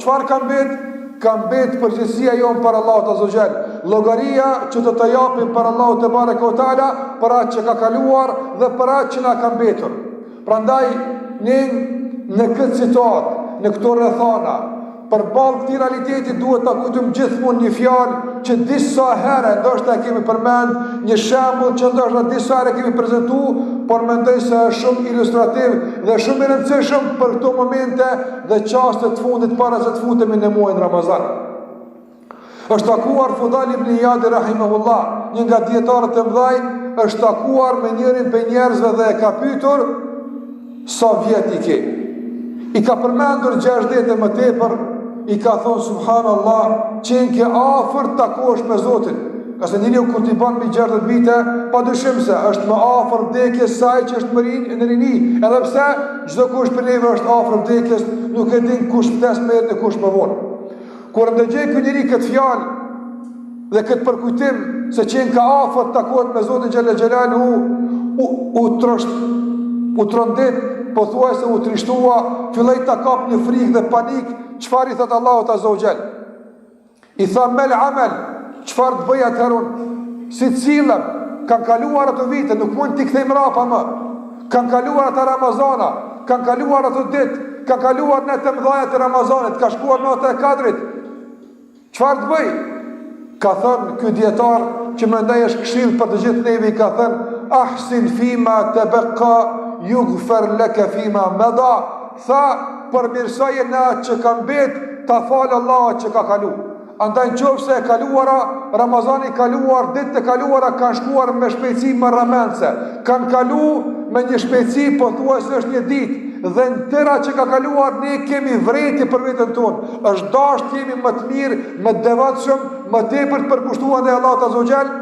Çfarë ka mbet? Ka mbet përgjegjësia jonë për Allahut Azza wa Jall. Llogaria që do të japim për Allahut te bareke ve teala për atë që ka kaluar dhe për atë që na ka mbetur. Prandaj ne në këtë situatë, në këto rrethana, përballë këtij realiteti duhet ta kujtojmë gjithmonë një fjalë që disa herë ndoshta kemi përmend, një shembull që ndoshta disa herë kemi prezantuar, por mendoj se është shumë ilustrativ dhe shumë i rëndësishëm për këto momente dhe çaste të fundit para se të futemi në muajin Ramazan. Është takuar Fudhal ibn Iyad rahimahullah, një nga dietarët e mëdhej, është takuar me njërin prej njerëzve dhe e ka pyetur sa vjet i ke. I ka përmendur 60 më tepër, i ka thonë subhanallah, qenë ke afër të takosh me Zotin. Qase njeriu kur t'i bën mbi 60 vite, padyshim se është më afër vdekjes saj që është në rini, edhe pse çdo kush për neve është afër vdekjes, nuk e din kush vdes më herët e kush më vonë. Kur ndëgjoj ky njeri këtë fjalë dhe këtë përkujtim se qenë ka afër të takohet me Zotin xhalla xhelalu, u trondet, pothuajse u trishtua, filloi ta kap një frikë dhe panik. Çfarë i thot Allahut Azza wa Jall? I tha mel amel, çfarë të bëj atëherë? Si cilëm, kanë kaluar ato vite, nuk mund t'i kthej mrapa më. Kanë kaluar ato Ramazana, kanë kaluar ato ditë, kanë kaluar në të mëdha të Ramazanit, ka shkuar nota e Kadrit. Çfarë të bëj? Ka thënë ky dietar që mendoj është këshill për të gjithë neve, i ka thënë ahsin fima tabaqa yughfar laka fima mada. Tha, përmirësoje në atë që ka mbet, ta falë Allah që ka kalu. Andaj nëse e kaluara, Ramazani kaluar, ditë të kaluara kanë shkuar me shpejtësi më rramense. Kanë kalu me një shpejtësi pothuajse është një ditë, dhe në tëra që ka kaluar ne kemi vreti për veten tonë. Është dashur të jemi më të mirë, më të devotshëm, më tepër të përkushtuar ndaj Allahut Azza wa Jall.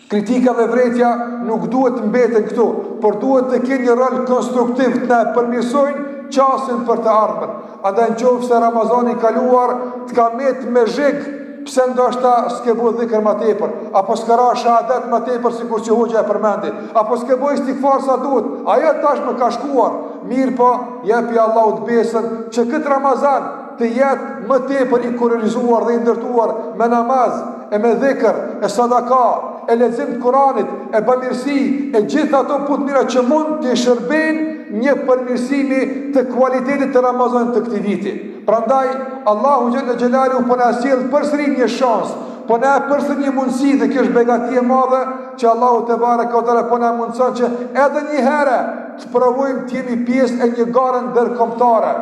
Kritika dhe vretja nuk duhet të mbeten këtu, por duhet të kenë një rol konstruktiv të na përmirësojnë qasin për të ardhmen. Andaj nëse Ramazani i kaluar të ka met me zhig, pse ndoshta s'ke bëu dhikr më tepër, apo s'ka ra shahadet më tepër sikur që hoxha e përmendi, apo s'ke bëu istighfar sa duhet, ajo tashmë ka shkuar. Mirë po, jepi Allahut besën që këtë Ramazan të jetë më tepër i kurorizuar dhe i ndërtuar me namaz, e me dhikr, e sadaka, e lexim të Kuranit, e bamirësi, e gjithë ato punë mira që mund të shërbejnë një përmirësimi të kualitetit të Ramazanit të këtij viti. Prandaj Allahu xhalla xhelalu po na sjell përsëri një shans, po na përsëri një mundësi, dhe kjo është begati e madhe që Allahu te bareke ve teala po na mundson që edhe një herë të provojmë të jemi pjesë e një gare ndërkombëtare.